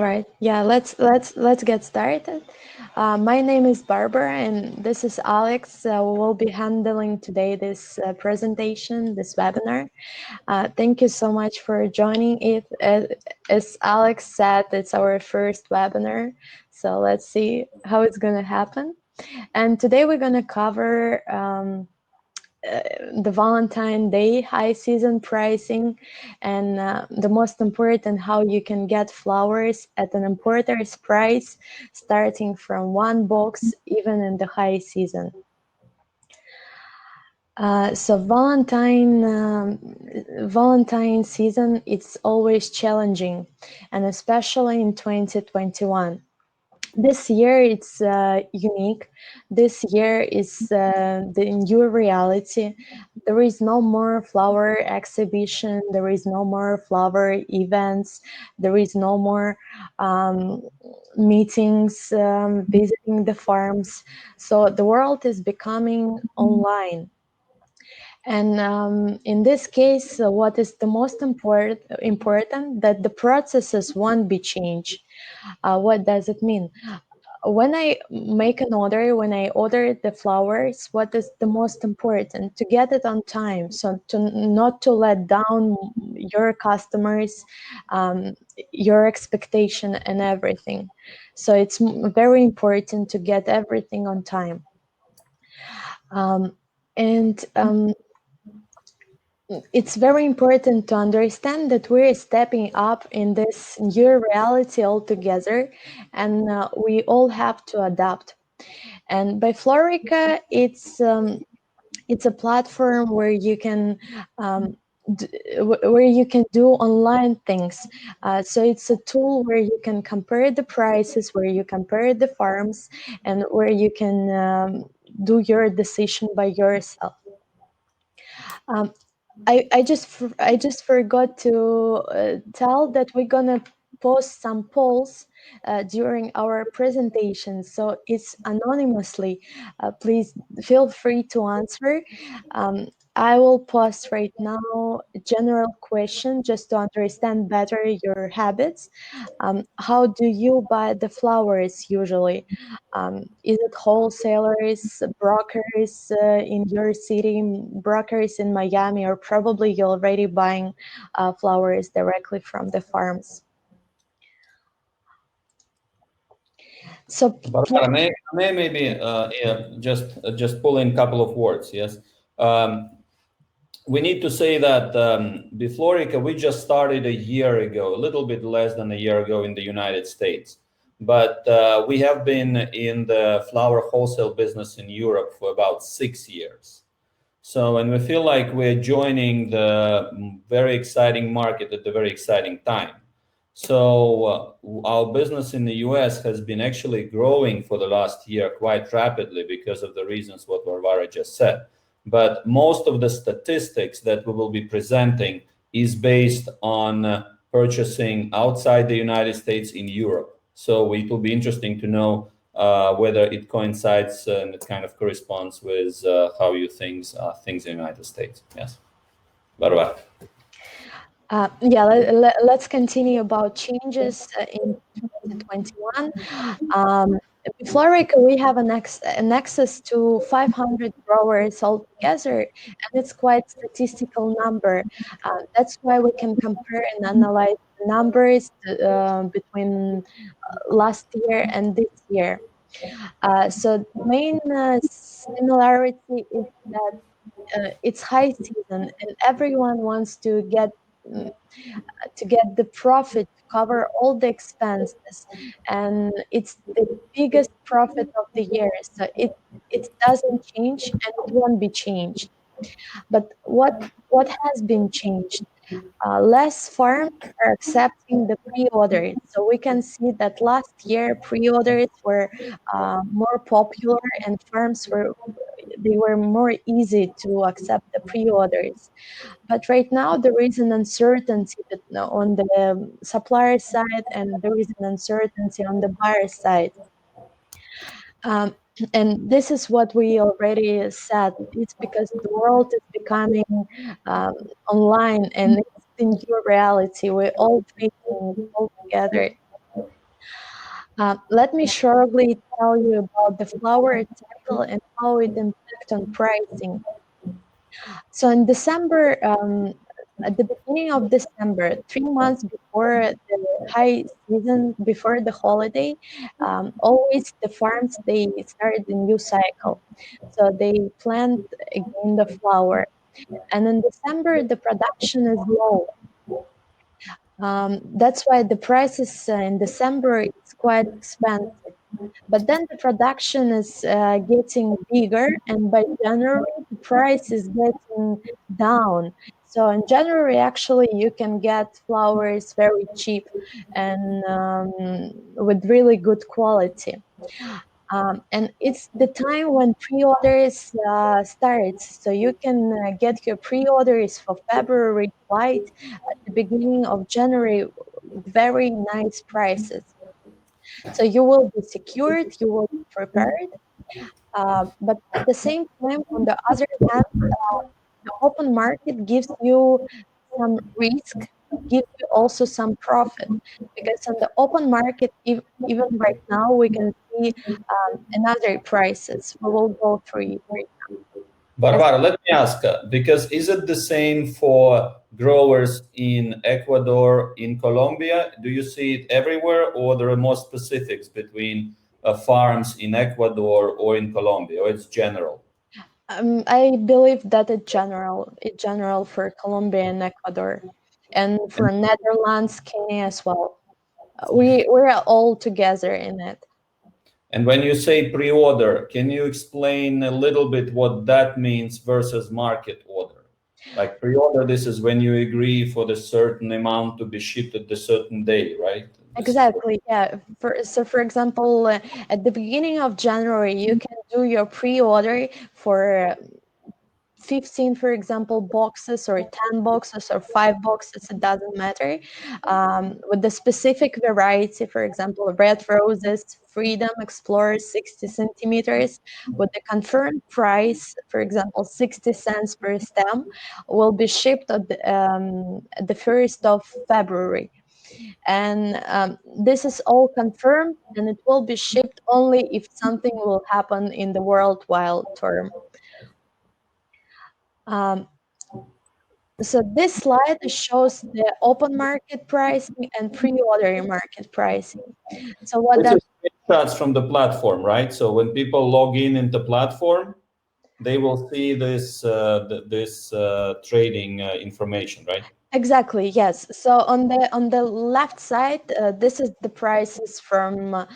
All right. Yeah, let's get started. My name is Barbara, and this is Alex. We'll be handling today this presentation, this webinar. Thank you so much for joining it. As Alex said, it's our first webinar, so let's see how it's gonna happen. And today we're gonna cover the Valentine Day high season pricing, and the most important, how you can get flowers at an importer's price starting from one box even in the high season. So Valentine season, it's always challenging, and especially in 2021. This year it's unique. This year is the new reality. There is no more flower exhibition. There is no more flower events. There is no more um, meetings, visiting the farms. So the world is becoming online. And in this case, what is the most important that the processes won't be changed. What does it mean? When I make an order, when I order the flowers, what is the most important? To get it on time, so to not to let down your customers, um, your expectation and everything. So it's very important to get everything on time. And it's very important to understand that we're stepping up in this new reality altogether, and we all have to adapt. And BiFlorica, it's a platform where you can where you can do online things. So it's a tool where you can compare the prices, where you compare the farms, and where you can do your decision by yourself. Um, I just forgot to tell that we're gonna post some polls during our presentation, so it's anonymously. Please feel free to answer. Um, I will post right now a general question just to understand better your habits. How do you buy the flowers usually? Is it wholesalers, brokers in your city, brokers in Miami, or probably you're already buying flowers directly from the farms? So, Barbara, may maybe yeah, just pull in a couple of words. Yes, um, we need to say that BiFlorica, we just started a year ago, a little bit less than a year ago in the United States, but we have been in the flower wholesale business in Europe for about 6 years. So, and we feel like we're joining the very exciting market at the very exciting time. So, our business in the US has been actually growing for the last year quite rapidly because of the reasons what Varvara just said. But most of the statistics that we will be presenting is based on purchasing outside the United States in Europe. So, it will be interesting to know whether it coincides and it kind of corresponds with how you things in the United States. Yes, Barbara. yeah, let's continue about changes in 2021. BiFlorica, we have an access to 500 growers altogether, and it's quite statistical number. That's why we can compare and analyze the numbers between last year and this year. So the main similarity is that it's high season, and everyone wants mm, to get the profit to cover all the expenses, and it's the biggest profit of the year. So it doesn't change, and it won't be changed. But what has been changed? Less farms are accepting the pre-orders. So we can see that last year pre-orders were more popular, and farms were more easy to accept the pre-orders. But right now there is an uncertainty on the supplier side, and there is an uncertainty on the buyer side. Um, and this is what we already said. It's because the world is becoming um, online, and it's the new reality. We're all trading all together. Let me shortly tell you about the flower cycle and how it impacts on pricing. So in December, at the beginning of December, 3 months before the high season, before the holiday, always the farms they start a new cycle. So they plant again the flower, and in December the production is low. That's why the prices in December is quite expensive. But then the production is getting bigger, and by January, the price is getting down. So in January, actually, you can get flowers very cheap and with really good quality. And it's the time when pre-orders starts, so you can get your pre-orders for February flight at the beginning of January with very nice prices. So you will be secured, you will be prepared, but at the same time, on the other hand, the open market gives you some risk, but gives you also some profit. Because on the open market, even right now, we can see another prices. We will go through it right now. Yes. Barbara, let me ask, because is it the same for growers in Ecuador, in Colombia? Do you see it everywhere, or there are more specifics between farms in Ecuador or in Colombia, or it's general? I believe that it's general for Colombia and Ecuador, and for And, Netherlands, Kenya as well. We're all together in it. and when you say pre-order, can you explain a little bit what that means versus market order? Like pre-order, this is when you agree for the certain amount to be shipped at the certain day, right? This is what. Exactly, yeah. For example, at the beginning of January, you can do your pre-order for 15, for example, boxes or 10 boxes or 5 boxes, it doesn't matter. With the specific variety, for example, red roses, Freedom Explorer 60 centimeters, with the confirmed price, for example, 60 cents per stem, will be shipped at the 1st of February. And this is all confirmed, and it will be shipped only if something will happen in the worldwide term. Um, So this slide shows the open market pricing and pre-order market pricing. So what This that is screenshots from the platform, right? So when people log in the platform, they will see this trading information, right? exactly, yes. So on the left side, this is the prices from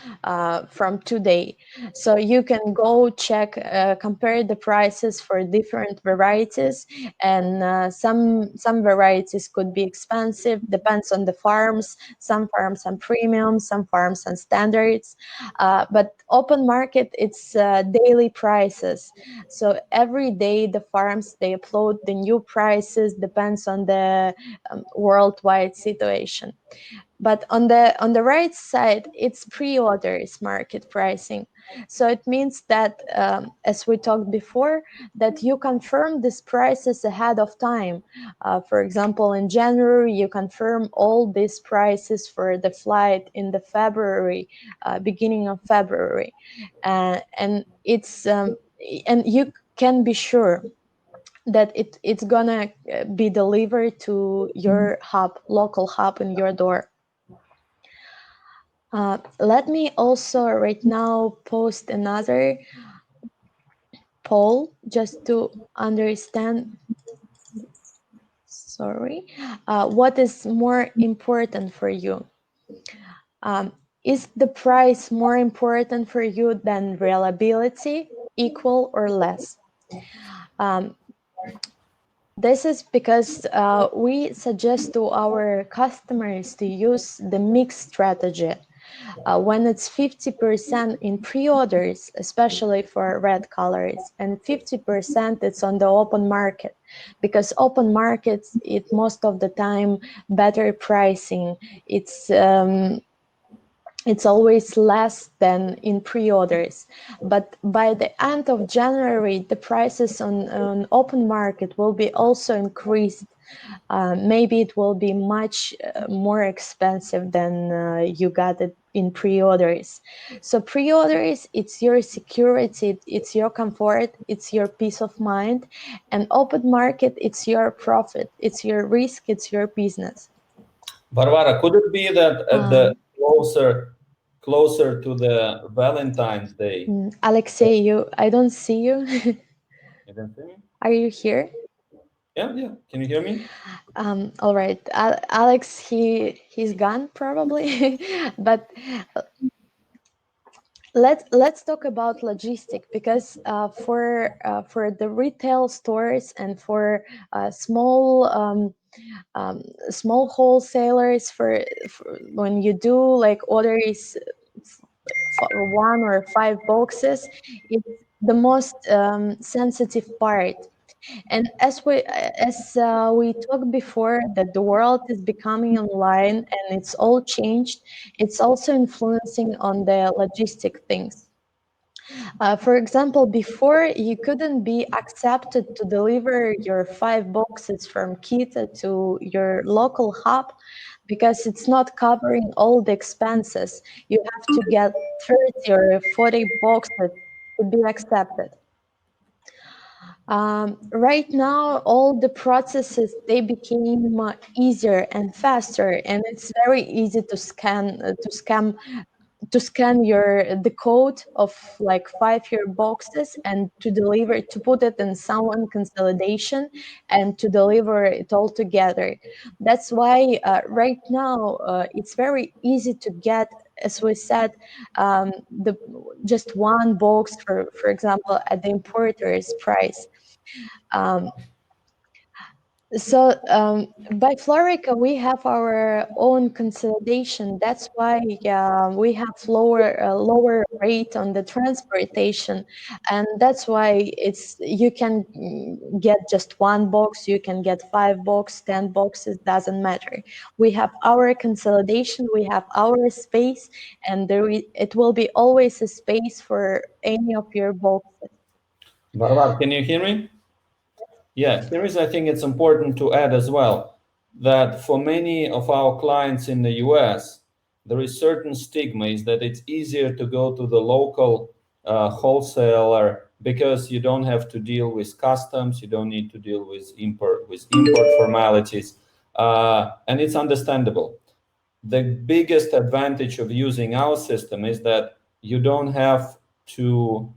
today. So you can go check, compare the prices for different varieties, and some varieties could be expensive. Depends on the farms. Some farms on premium, some farms on standards. But open market, it's daily prices. So every day the farms they upload the new prices. Depends on the worldwide situation. But on the right side, it's pre-orders market pricing. So it means that, as we talked before, that you confirm these prices ahead of time. For example, in January, you confirm all these prices for the flight in the February, beginning of February, and it's and you can be sure that it's gonna be delivered to your hub, local hub in your door. Let me also right now post another poll just to understand. Sorry, what is more important for you? Um, is the price more important for you than reliability, equal or less? Um, This is because we suggest to our customers to use the mix strategy. When it's 50% in pre-orders, especially for red colors, and 50% it's on the open market, because open markets, it most of the time better pricing. It's always less than in pre-orders, but by the end of January the prices on open market will be also increased, maybe it will be much more expensive than you got it in pre-orders. So pre-orders, it's your security, it's your comfort, it's your peace of mind, and open market, it's your profit, it's your risk, it's your business. Varvara, could it be that at the um, closer to the Valentine's Day? Alexei, I don't see you. You can see me? Are you here? Yeah, yeah. Can you hear me? All right, Alex, he's gone probably. But let's talk about logistic, because for the retail stores and for small wholesalers, for when you do like orders like one or five boxes, it's the most sensitive part. And as we talked before, that the world is becoming online and it's all changed, it's also influencing on the logistic things. For example, before you couldn't be accepted to deliver your five boxes from Kita to your local hub because it's not covering all the expenses. You have to get 30 or 40 boxes to be accepted. Right now, all the processes, they became easier and faster, and it's very easy to scan the code of like 5 year boxes and to deliver, to put it in someone consolidation and to deliver it all together. That's why right now it's very easy to get, as we said, the just one box, for example, at the importer's price. um, by Florica, we have our own consolidation. That's why we have lower rate on the transportation, and that's why it's you can get just one box, you can get five box, 10 boxes, doesn't matter. We have our consolidation, we have our space, and it will be always a space for any of your boxes. Varvara, can you hear me? Yeah, here is, I think it's important to add as well that for many of our clients in the US, there is certain stigma is that it's easier to go to the local wholesaler because you don't have to deal with customs, you don't need to deal with import formalities, and it's understandable. The biggest advantage of using our system is that you don't have to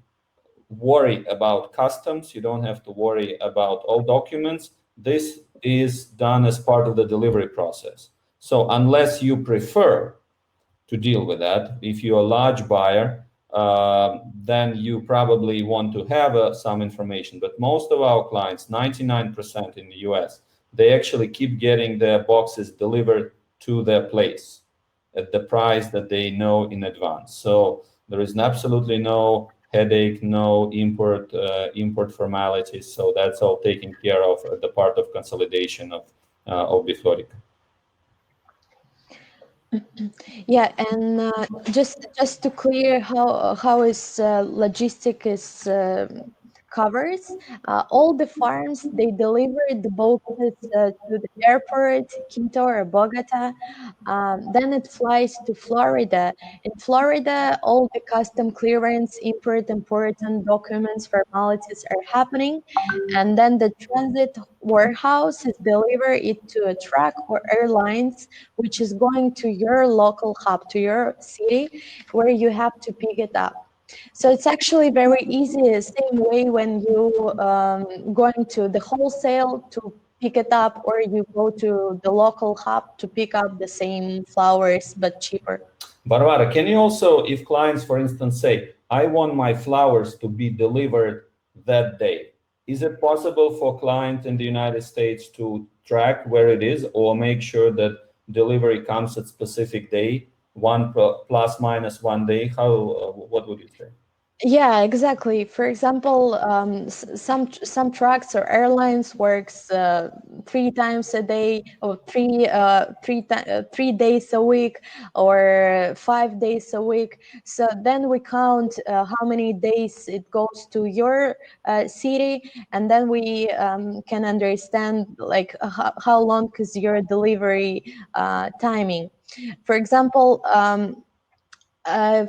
worry about customs. You don't have to worry about all documents. This is done as part of the delivery process. So unless you prefer to deal with that, if you're a large buyer, then you probably want to have some information. But most of our clients, 99% in the US, they actually keep getting their boxes delivered to their place at the price that they know in advance. So there is absolutely no headache, no import formalities. So that's all taken care of at the part of consolidation of BiFlorica. Yeah, and just to clear how is logistic is covers, all the farms, they deliver the boxes to the airport, Quito or Bogota. Then it flies to Florida. In Florida, all the custom clearance, import, important documents, formalities are happening, and then the transit warehouse is deliver it to a truck or airlines, which is going to your local hub, to your city, where you have to pick it up. So it's actually very easy, same way when you going to the wholesale to pick it up, or you go to the local hub to pick up the same flowers but cheaper. Varvara, can you also, if clients, for instance, say, I want my flowers to be delivered that day, is it possible for client in the United States to track where it is or make sure that delivery comes at specific day, plus minus one day? How, what would you say? Yeah, exactly. For example, some trucks or airlines works 3 times a day, or 3 days a week, or 5 days a week. So then we count how many days it goes to your city, and then we can understand like how long is your delivery timing. For example,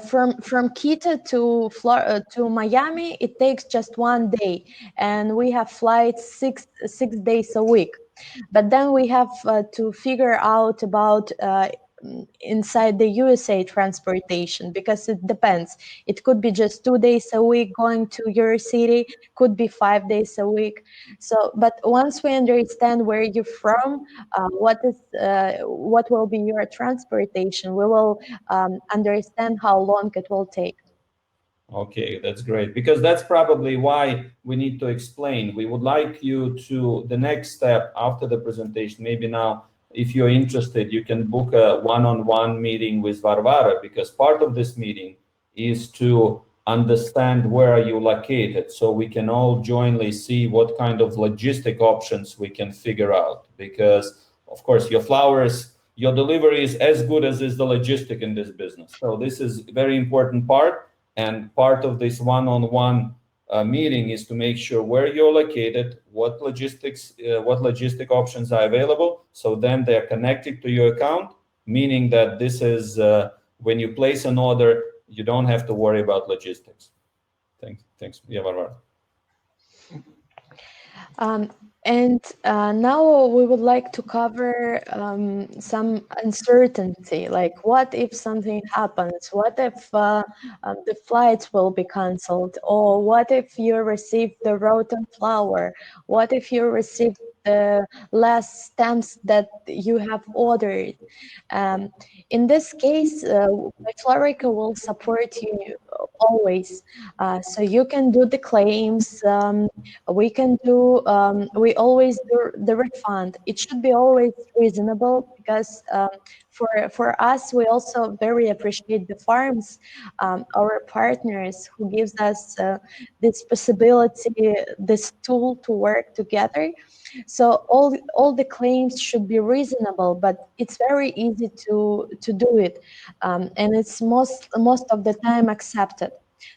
from Quito to Miami, it takes just 1 day, and we have flights six days a week. But then we have to figure out about inside the USA transportation, because it depends. It could be just 2 days a week going to your city, could be 5 days a week. So, but once we understand where you're from, what will be your transportation, we will understand how long it will take. Okay, that's great, because that's probably why we need to explain. We would like you to, the next step after the presentation, maybe now, if you're interested, you can book a one-on-one meeting with Varvara, because part of this meeting is to understand where are you located, so we can all jointly see what kind of logistic options we can figure out. Because of course your flowers, your delivery is as good as is the logistic in this business. So this is a very important part, and part of this one-on-one meeting is to make sure where you're located, what logistic options are available. So then they're connected to your account, meaning that this is when you place an order, you don't have to worry about logistics. Thanks. Yeah, Varvara. Um, and now we would like to cover some uncertainty, like what if something happens? What if the flights will be canceled? Or what if you receive the rotten flower? What if you receive the last stamps that you have ordered? Um, in this case, BiFlorica will support you always. So you can do the claims. We always do the refund. It should be always reasonable, because for us, we also very appreciate the farms, our partners, who gives us this possibility, this tool to work together. So all the claims should be reasonable, but it's very easy to do it, and it's most of the time accepted.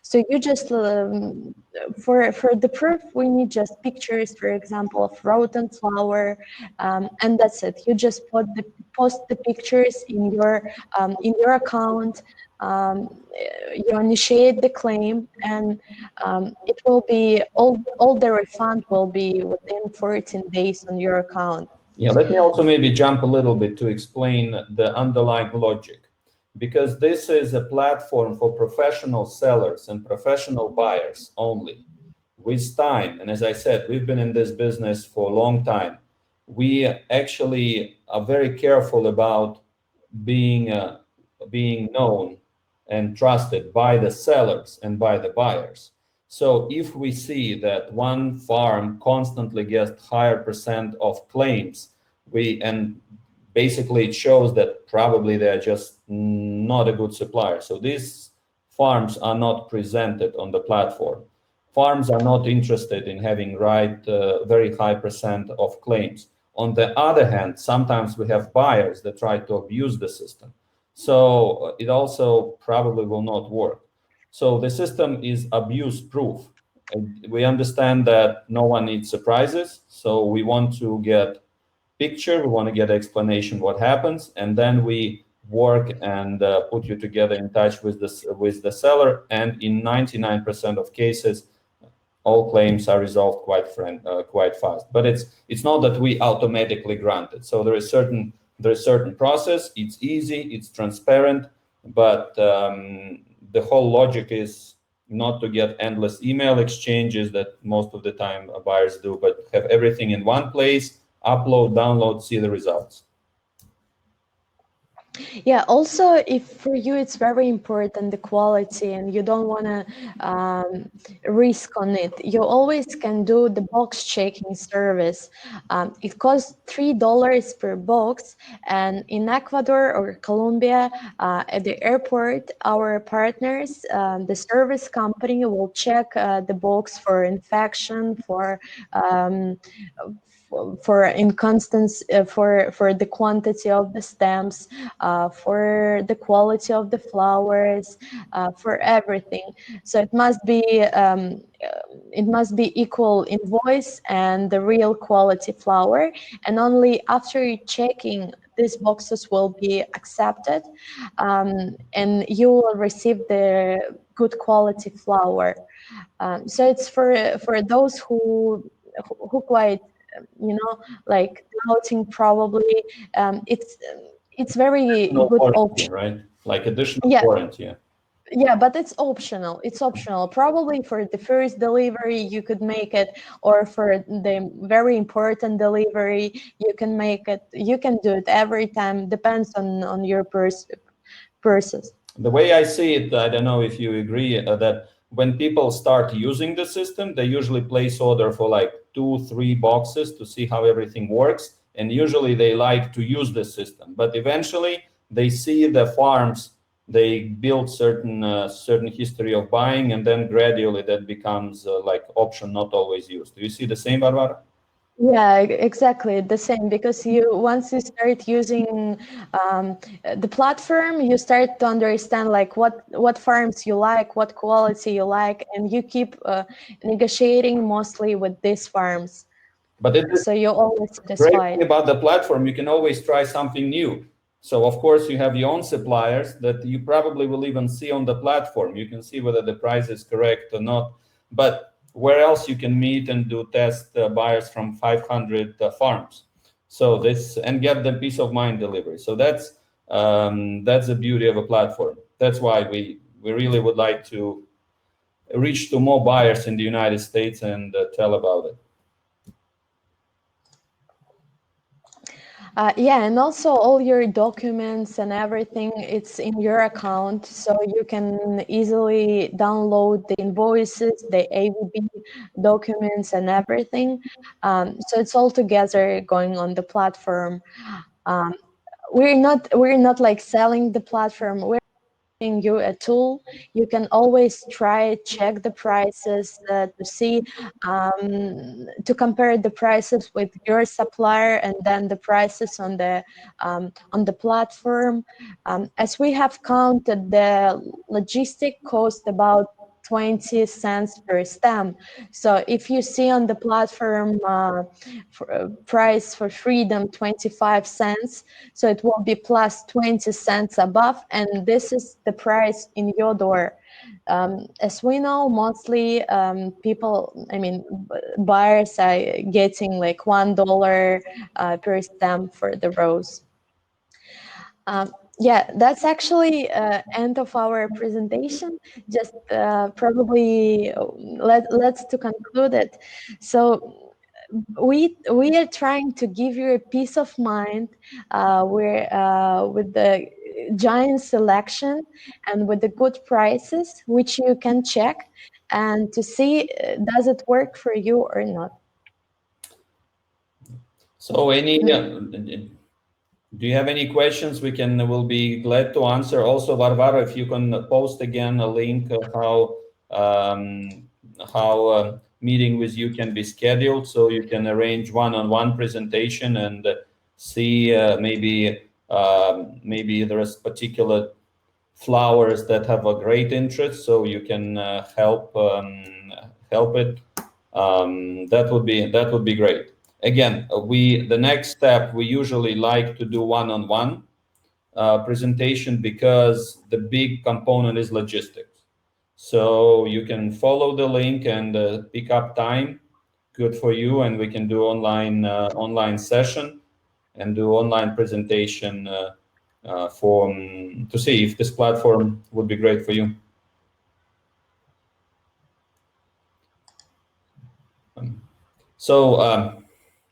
So you just for the proof, we need just pictures, for example, of rotten flower, and that's it. You just post the pictures in your account. You initiate the claim, and it will be all the refund will be within 14 days on your account. Yeah, let me also maybe jump a little bit to explain the underlying logic, because this is a platform for professional sellers and professional buyers only. With time, and as I said, we've been in this business for a long time, we actually are very careful about being being known and trusted by the sellers and by the buyers. So if we see that one farm constantly gets higher percent of claims, we and basically it shows that probably they're just not a good supplier. So these farms are not presented on the platform. Farms are not interested in having very high percent of claims. On the other hand, sometimes we have buyers that try to abuse the system. So it also probably will not work. So the system is abuse proof. And we understand that no one needs surprises. So we want to get picture, we want to get explanation what happens, and then we work and put you together in touch with the seller. And in 99% of cases, all claims are resolved quite fast. But it's not that we automatically grant it. So there is certain process. It's easy, it's transparent, but the whole logic is not to get endless email exchanges that most of the time buyers do, but have everything in one place, upload, download, see the results. Yeah, also, if for you it's very important the quality and you don't want to risk on it, you always can do the box checking service. It costs $3 per box, and in Ecuador or Colombia, at the airport, our partners, the service company, will check the box for infection, um, for inconstance, for the quantity of the stems, for the quality of the flowers, for everything. So it must be equal invoice and the real quality flower, and only after checking these boxes will be accepted, and you will receive the good quality flower. So it's for those who quite like doubting probably. It's very No good warranty, option. right? Like additional Yeah, warranty. Yeah. yeah, but it's optional. It's optional. Probably for the first delivery you could make it, or for the very important delivery you can make it. You can do it every time. Depends on your purses. The way I see it, I don't know if you agree, that when people start using the system, they usually place order for like 2, 3 boxes to see how everything works. And usually they like to use the system, but eventually they see the farms, they build certain history of buying, and then gradually that becomes like option not always used. Do you see the same, Barbara? Yeah, exactly the same, because you once you start using the platform, you start to understand like what farms you like, what quality you like, and you keep negotiating mostly with these farms. But it is So you're always great satisfied. thing about the platform, you can always try something new. So of course you have your own suppliers that you probably will even see on the platform. You can see whether the price is correct or not. But where else you can meet and do test buyers from 500 farms? So this, and get them peace of mind delivery. So that's the beauty of a platform. That's why we really would like to reach to more buyers in the United States and tell about it. Yeah, and also all your documents and everything, it's in your account, so you can easily download the invoices, the AVB documents, and everything. So it's all together going on the platform. Um, we're not like selling the platform. We're giving you a tool. You can always try check the prices to see, to compare the prices with your supplier and then the prices on the platform. As we have counted, the logistic cost about 20 cents per stem. So if you see on the platform price for freedom 25 cents, so it will be plus 20 cents above, and this is the price in your door. As we know, mostly people, I mean, buyers are getting like $1 per stem for the rose. Yeah, that's actually end of our presentation. Just probably let's to conclude it. So we are trying to give you a peace of mind, where with the giant selection and with the good prices, which you can check and to see does it work for you or not. So any Mm. do you have any questions? We'll be glad to answer. Also, Varvara, if you can post again a link of how meeting with you can be scheduled, so you can arrange one-on-one presentation and see maybe there is particular flowers that have a great interest, so you can help it. That would be great. Again, the next step, we usually like to do one-on-one presentation, because the big component is logistics. So you can follow the link and pick up time. Good for you, and we can do online session and do online presentation to see if this platform would be great for you. So,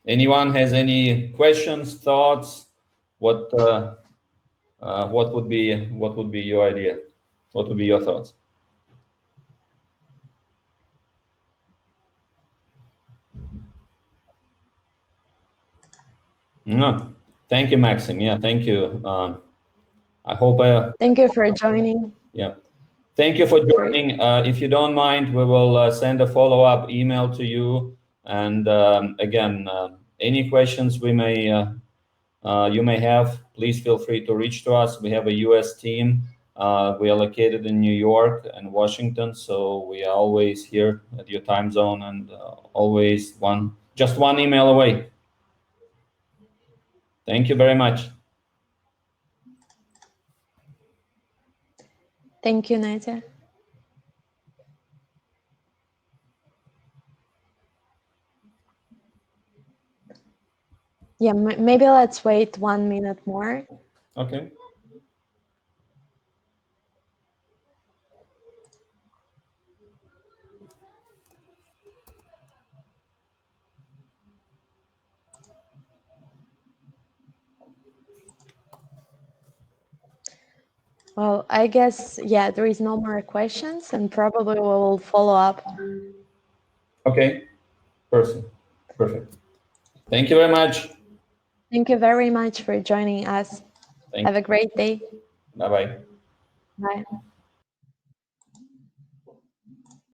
anyone has any questions, thoughts? What What would be your idea? What would be your thoughts? No, thank you, Maxim. Yeah, thank you. I hope Thank you for joining. yeah. Thank you for For joining. If you don't mind, we will send a follow-up email to you. And again, any questions you may have, please feel free to reach to us. We have a U.S. team. We are located in New York and Washington, so we are always here at your time zone and always just one email away. Thank you very much. Thank you, Nadia. Yeah, maybe let's wait 1 minute more. Okay. Well, I guess, yeah, there is no more questions and probably we will follow up. Okay. Perfect. Thank you very much. Thank you very much for joining us. Thank Have a you. great day. Bye bye. Bye.